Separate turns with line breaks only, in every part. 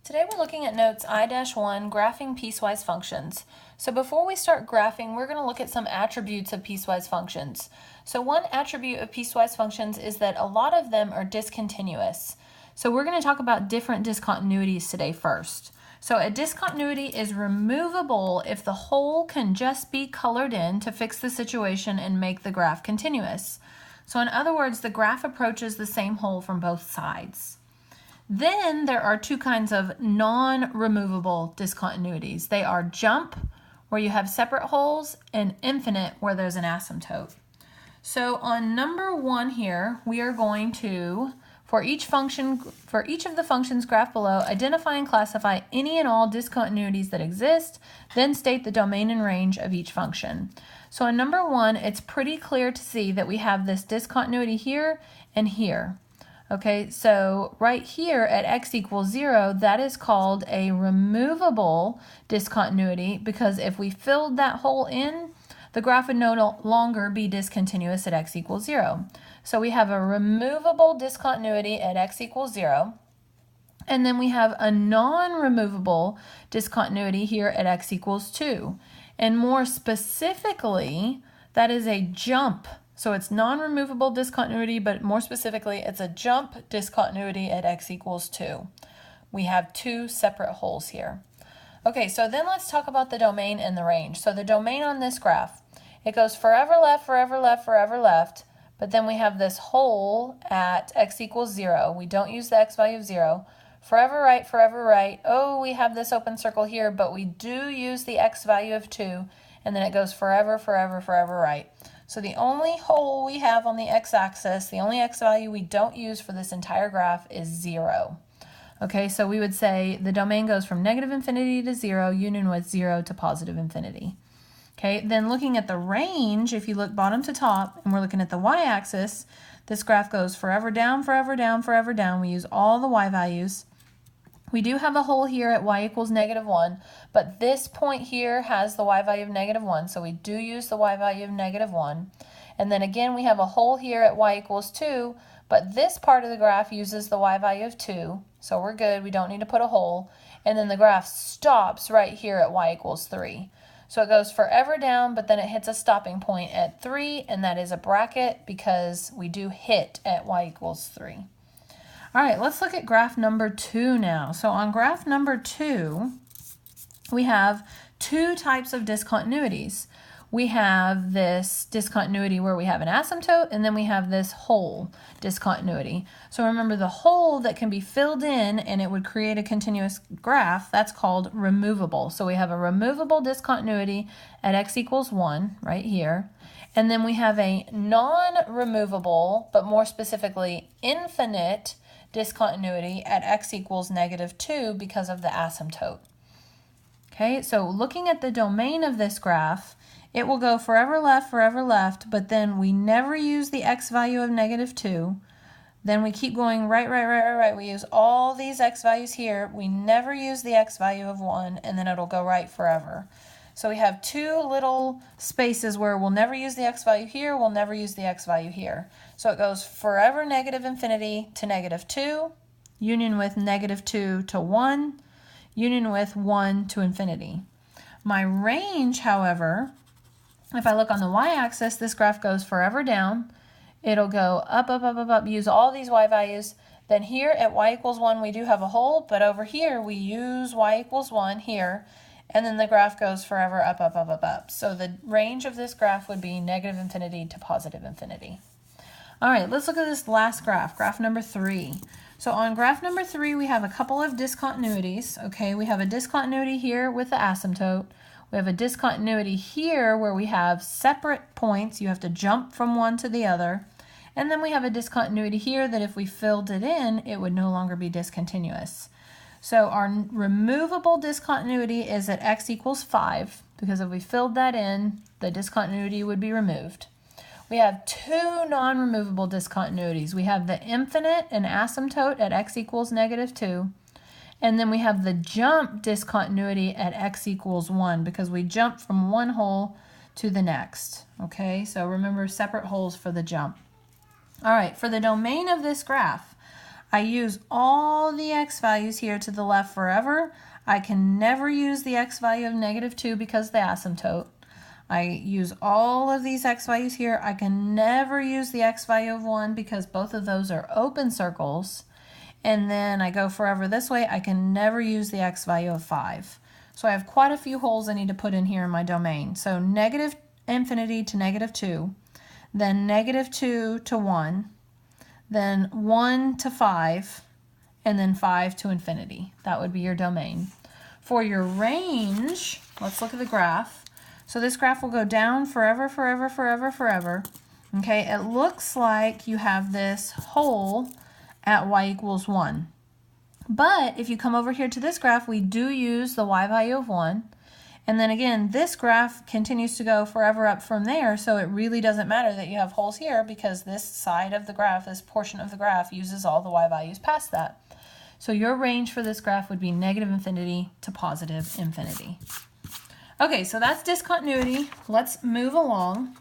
Today we're looking at notes I-1, graphing piecewise functions. So before we start graphing, we're going to look at some attributes of piecewise functions. So one attribute of piecewise functions is that a lot of them are discontinuous. So we're going to talk about different discontinuities today first. So a discontinuity is removable if the whole can just be colored in to fix the situation and make the graph continuous. So in other words, the graph approaches the same whole from both sides. Then there are two kinds of non-removable discontinuities. They are jump, where you have separate holes, and infinite, where there's an asymptote. So on number 1 here, we are going to, for each of the functions graphed below, identify and classify any and all discontinuities that exist, then state the domain and range of each function. So on number 1, it's pretty clear to see that we have this discontinuity here and here. Okay, so right here at x equals 0, that is called a removable discontinuity because if we filled that hole in, the graph would no longer be discontinuous at x equals 0. So we have a removable discontinuity at x equals 0. And then we have a non-removable discontinuity here at x equals 2. And more specifically, that is a jump. So it's non-removable discontinuity, but more specifically, it's a jump discontinuity at x equals 2. We have two separate holes here. Okay, so then let's talk about the domain and the range. So the domain on this graph, it goes forever left, forever left, forever left, but then we have this hole at x equals 0. We don't use the x value of 0. Forever right, forever right. Oh, we have this open circle here, but we do use the x value of 2, and then it goes forever, forever, forever right. So the only hole we have on the x-axis, the only x value we don't use for this entire graph is 0. Okay, so we would say the domain goes from negative infinity to 0, union with 0 to positive infinity. Okay, then looking at the range, if you look bottom to top, and we're looking at the y-axis, this graph goes forever down, forever down, forever down. We use all the y values. We do have a hole here at y equals -1, but this point here has the y value of -1, so we do use the y value of -1. And then again, we have a hole here at y equals 2, but this part of the graph uses the y value of 2, so we're good. We don't need to put a hole. And then the graph stops right here at y equals 3. So it goes forever down, but then it hits a stopping point at 3, and that is a bracket because we do hit at y equals 3. All right, let's look at graph number 2 now. So on graph number 2, we have two types of discontinuities. We have this discontinuity where we have an asymptote, and then we have this hole discontinuity. So remember, the hole that can be filled in and it would create a continuous graph, that's called removable. So we have a removable discontinuity at x equals 1 right here. And then we have a non-removable, but more specifically infinite discontinuity at x equals -2 because of the asymptote. Okay, so looking at the domain of this graph, it will go forever left, but then we never use the x value of -2. Then we keep going right. We use all these x values here. We never use the x value of 1, and then it'll go right forever. So we have two little spaces where we'll never use the x value here, we'll never use the x value here. So it goes forever negative infinity to -2, union with -2 to 1, union with 1 to infinity. My range, however, if I look on the y-axis, this graph goes forever down. It'll go up, use all these y values. Then here at y equals 1, we do have a hole, but over here we use y equals 1 here. And then the graph goes forever up. So the range of this graph would be negative infinity to positive infinity. All right, let's look at this last graph, graph number 3. So on graph number 3, we have a couple of discontinuities. Okay, we have a discontinuity here with the asymptote. We have a discontinuity here where we have separate points. You have to jump from one to the other. And then we have a discontinuity here that if we filled it in, it would no longer be discontinuous. So our removable discontinuity is at x equals 5, because if we filled that in, the discontinuity would be removed. We have two non-removable discontinuities. We have the infinite and asymptote at x equals -2, and then we have the jump discontinuity at x equals 1, because we jump from one hole to the next. Okay, so remember, separate holes for the jump. All right, for the domain of this graph, I use all the x values here to the left forever. I can never use the x value of -2 because of the asymptote. I use all of these x values here. I can never use the x value of 1 because both of those are open circles. And then I go forever this way. I can never use the x value of 5. So I have quite a few holes I need to put in here in my domain. So -infinity to -2, then -2 to 1, then 1 to 5, and then 5 to infinity. That would be your domain. For your range, let's look at the graph. So this graph will go down forever, forever, forever, forever. Okay, it looks like you have this hole at y = 1. But if you come over here to this graph, we do use the y value of 1. And then again, this graph continues to go forever up from there, so it really doesn't matter that you have holes here because this side of the graph, this portion of the graph, uses all the y values past that. So your range for this graph would be -infinity to +infinity. Okay, so that's discontinuity. Let's move along.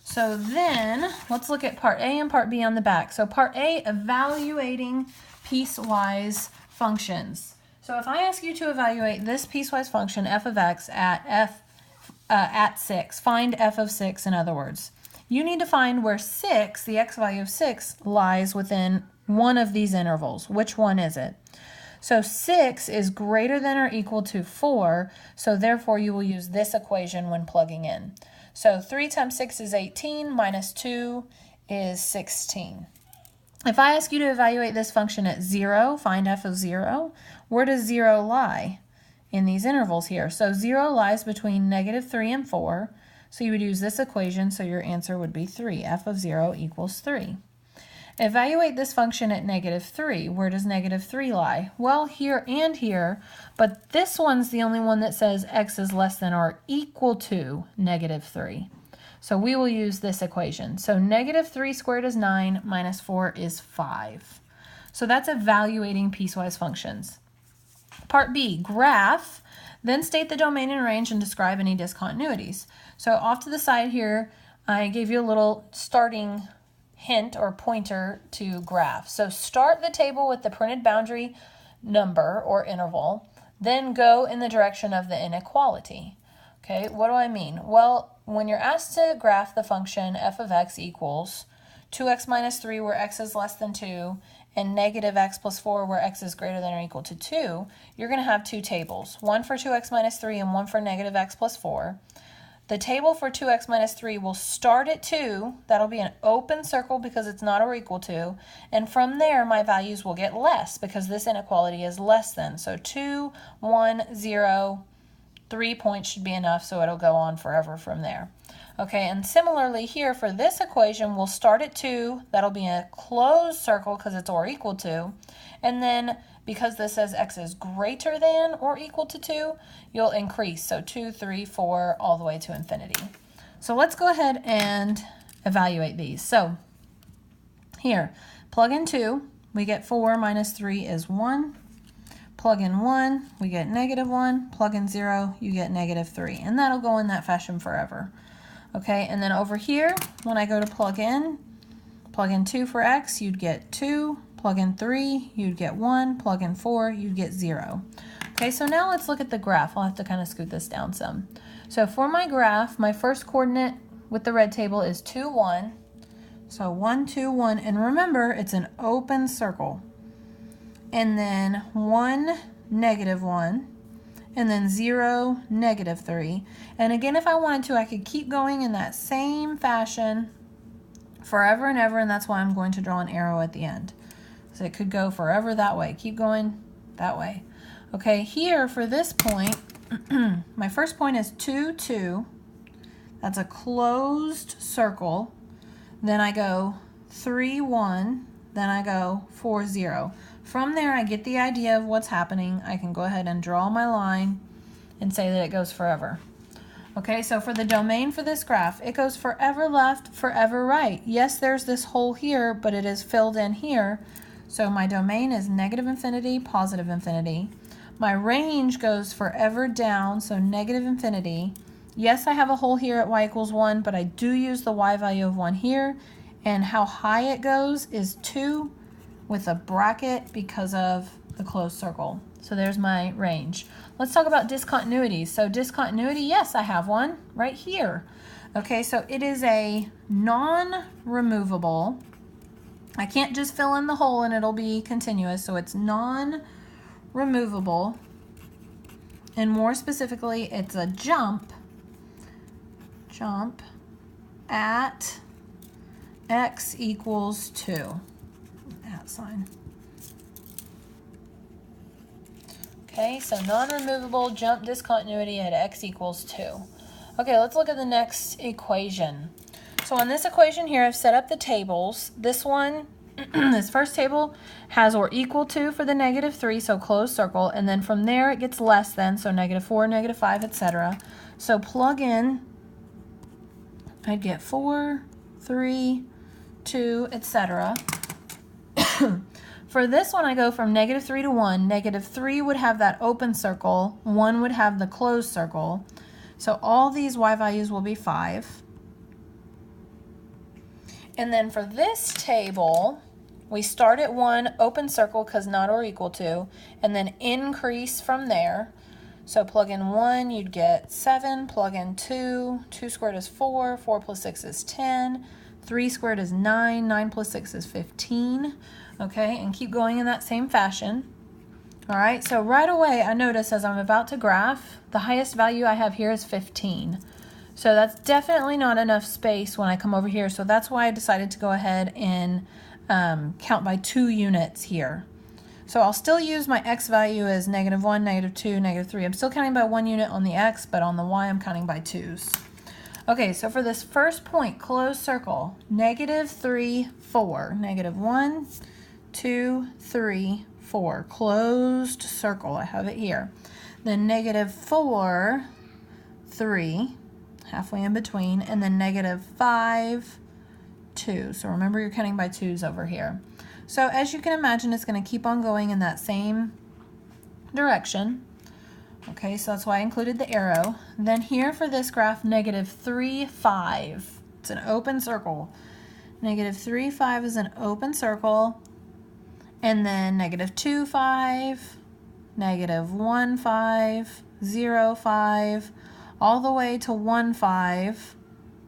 So then, let's look at part A and part B on the back. So part A, evaluating piecewise functions. So if I ask you to evaluate this piecewise function, f of x, at 6, find f of 6 in other words. You need to find where 6, the x value of 6, lies within one of these intervals. Which one is it? So 6 is greater than or equal to 4, so therefore you will use this equation when plugging in. So 3 times 6 is 18, minus 2 is 16. If I ask you to evaluate this function at 0, find f of 0, where does 0 lie in these intervals here? So 0 lies between -3 and 4, so you would use this equation, so your answer would be 3. F of 0 equals 3. Evaluate this function at -3. Where does -3 lie? Well, here and here, but this one's the only one that says x is less than or equal to -3. So we will use this equation. So -3 squared is 9, minus 4 is 5. So that's evaluating piecewise functions. Part B, graph, then state the domain and range and describe any discontinuities. So off to the side here, I gave you a little starting hint or pointer to graph. So start the table with the printed boundary number or interval, then go in the direction of the inequality. Okay, what do I mean? Well, when you're asked to graph the function f of x equals 2x minus 3 where x is less than 2 and -x plus 4 where x is greater than or equal to 2, you're going to have two tables, one for 2x minus 3 and one for -x plus 4. The table for 2x minus 3 will start at 2. That'll be an open circle because it's not or equal to. And from there, my values will get less because this inequality is less than. So 2, 1, 0, 3 points should be enough, so it'll go on forever from there. Okay, and similarly here for this equation, we'll start at 2. That'll be a closed circle because it's or equal to. And then because this says x is greater than or equal to 2, you'll increase. So 2, 3, 4, all the way to infinity. So let's go ahead and evaluate these. So here, plug in 2, we get 4 minus 3 is 1. Plug in 1, we get -1. Plug in 0, you get -3. And that'll go in that fashion forever. Okay, and then over here, when I go to plug in 2 for x, you'd get 2. Plug in 3, you'd get 1. Plug in 4, you'd get 0. Okay, so now let's look at the graph. I'll have to kind of scoot this down some. So for my graph, my first coordinate with the red table is 2, 1. So 1, 2, 1. And remember, it's an open circle. And then 1, -1. And then 0, -3. And again, if I wanted to, I could keep going in that same fashion forever and ever, and that's why I'm going to draw an arrow at the end. So it could go forever that way. Keep going that way. Okay, here for this point, my first point is 2, 2. That's a closed circle. Then I go 3, 1. Then I go 4, 0. From there, I get the idea of what's happening. I can go ahead and draw my line and say that it goes forever. Okay, so for the domain for this graph, it goes forever left, forever right. Yes, there's this hole here, but it is filled in here. So my domain is -infinity, +infinity. My range goes forever down, so -infinity. Yes, I have a hole here at y = 1, but I do use the y value of 1 here. And how high it goes is 2, with a bracket because of the closed circle. So there's my range. Let's talk about discontinuities. So discontinuity, yes, I have one right here. Okay, so it is a non-removable. I can't just fill in the hole and it'll be continuous, so it's non-removable. And more specifically, it's a jump at x equals 2. At sign. Okay, so non-removable jump discontinuity at x equals 2. Okay, let's look at the next equation. So on this equation here, I've set up the tables. This one, this first table has or equal to for the -3, so closed circle, and then from there it gets less than, so -4, -5, etc. So plug in, I'd get 4, 3, 2, etc. For this one, I go from -3 to 1. -3 would have that open circle, 1 would have the closed circle. So all these y values will be 5. And then for this table, we start at 1, open circle because not or equal to, and then increase from there. So plug in 1, you'd get 7, plug in 2, 2 squared is 4, 4 plus 6 is 10, 3 squared is 9, 9 plus 6 is 15, okay, and keep going in that same fashion. All right, so right away I notice as I'm about to graph, the highest value I have here is 15. So that's definitely not enough space when I come over here, so that's why I decided to go ahead and count by 2 units here. So I'll still use my x value as -1, -2, -3. I'm still counting by 1 unit on the x, but on the y I'm counting by 2's. Okay, so for this first point, closed circle, -3, 4. -1, 2, 3, 4. Closed circle, I have it here. Then -4, 3, halfway in between, and then -5, 2. So remember you're counting by 2's over here. So as you can imagine, it's going to keep on going in that same direction. Okay, so that's why I included the arrow. Then here for this graph, -3, 5. It's an open circle. -3, 5 is an open circle. And then -2, 5, -1, 5, 0, 5, all the way to 1, 5.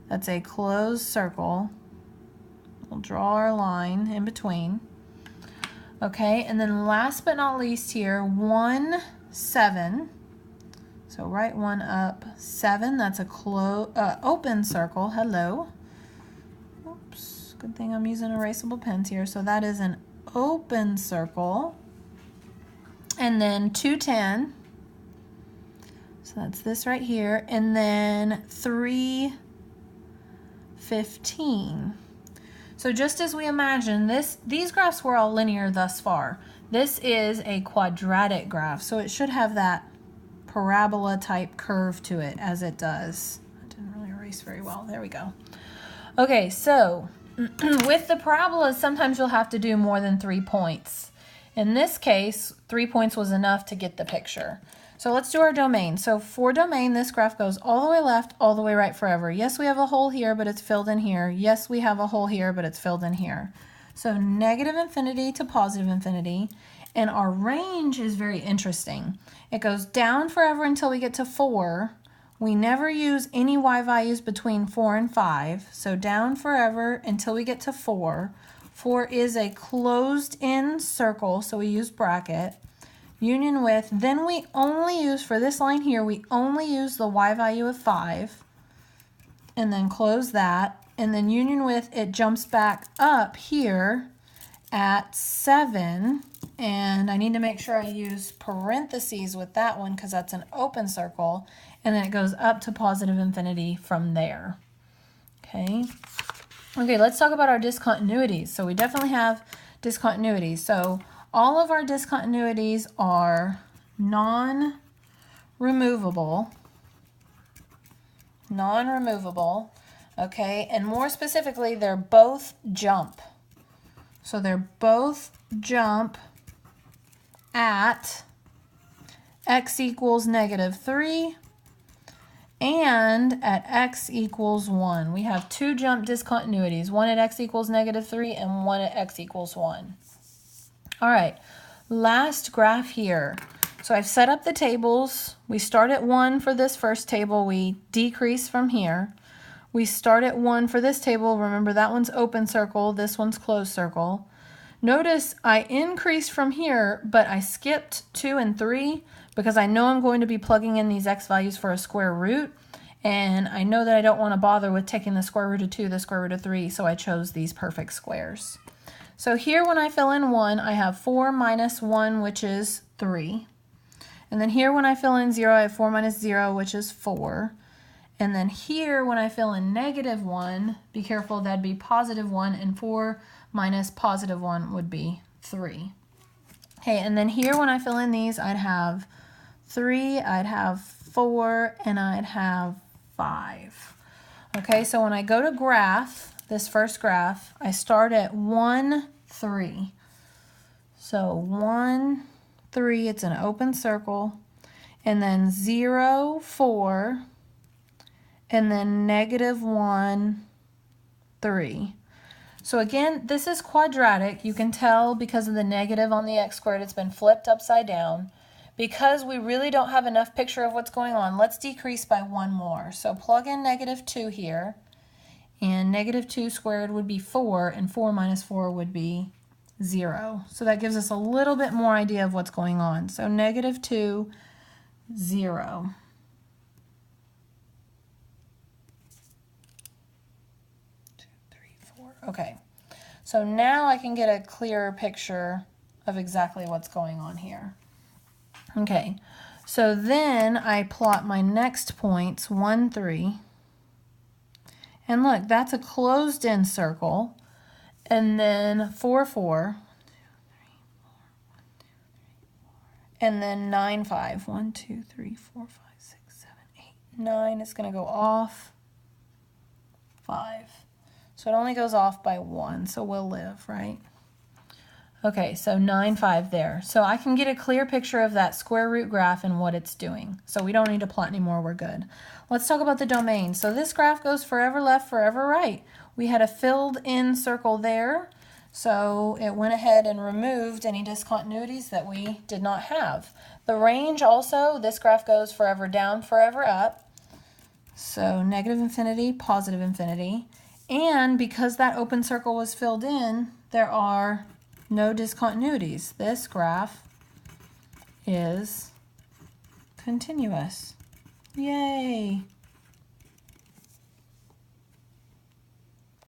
That's a closed circle. We'll draw our line in between. Okay, and then last but not least here, 1, 7. So write 1 up, 7. That's a open circle. Hello. Oops, good thing I'm using erasable pens here. So that is an open circle. And then 2, 10. So that's this right here. And then 3, 15. So just as we imagined, these graphs were all linear thus far. This is a quadratic graph, so it should have that parabola type curve to it as it does. I didn't really erase very well. There we go. Okay, so with the parabolas, sometimes you'll have to do more than 3 points. In this case, 3 points was enough to get the picture. So let's do our domain. So for domain, this graph goes all the way left, all the way right forever. Yes, we have a hole here, but it's filled in here. Yes, we have a hole here, but it's filled in here. So -infinity to +infinity. And our range is very interesting. It goes down forever until we get to 4. We never use any y values between 4 and 5. So down forever until we get to 4. 4 is a closed-in circle, so we use bracket. Union with, then we only use, for this line here, we only use the y value of 5. And then close that. And then union with, it jumps back up here at 7. And I need to make sure I use parentheses with that one because that's an open circle. And then it goes up to +infinity from there. Okay. Okay, let's talk about our discontinuities. So we definitely have discontinuities. So all of our discontinuities are non-removable, okay, and more specifically, they're both jump. So they're both jump at x equals -3 and at x equals 1. We have 2 jump discontinuities, one at x equals -3 and one at x equals 1. All right, last graph here. So I've set up the tables. We start at 1 for this first table. We decrease from here. We start at 1 for this table. Remember, that one's open circle. This one's closed circle. Notice I increased from here, but I skipped 2 and 3 because I know I'm going to be plugging in these x values for a square root. And I know that I don't want to bother with taking the square root of 2, the square root of 3, so I chose these perfect squares. So here when I fill in 1, I have 4 minus 1, which is 3. And then here when I fill in 0, I have 4 minus 0, which is 4. And then here when I fill in negative 1, be careful, that'd be positive 1, and 4 minus positive 1 would be 3. Okay, and then here when I fill in these, I'd have 3, I'd have 4, and I'd have 5. Okay, so when I go to graph, this first graph, I start at 1, 3. So 1, 3, it's an open circle, and then 0, 4, and then negative 1, 3. So again, this is quadratic. You can tell because of the negative on the x squared, it's been flipped upside down. Because we really don't have enough picture of what's going on, let's decrease by 1 more. So plug in negative 2 here, and negative 2 squared would be 4, and 4 minus 4 would be 0. So that gives us a little bit more idea of what's going on. So negative 2, 0. Okay, so now I can get a clearer picture of exactly what's going on here. Okay, so then I plot my next points, 1, 3. And look, that's a closed-in circle. And then 4, 4. And then 9, 5. 1, 2, 3, 4, 5, 6, 7, 8, 9 is going to go off 5. So it only goes off by 1, so we'll live, right? Okay, so 9, 5 there. So I can get a clear picture of that square root graph and what it's doing. So we don't need to plot anymore, we're good. Let's talk about the domain. So this graph goes forever left, forever right. We had a filled in circle there, so it went ahead and removed any discontinuities that we did not have. The range also, this graph goes forever down, forever up. So negative infinity, positive infinity. And because that open circle was filled in, there are no discontinuities. This graph is continuous. Yay!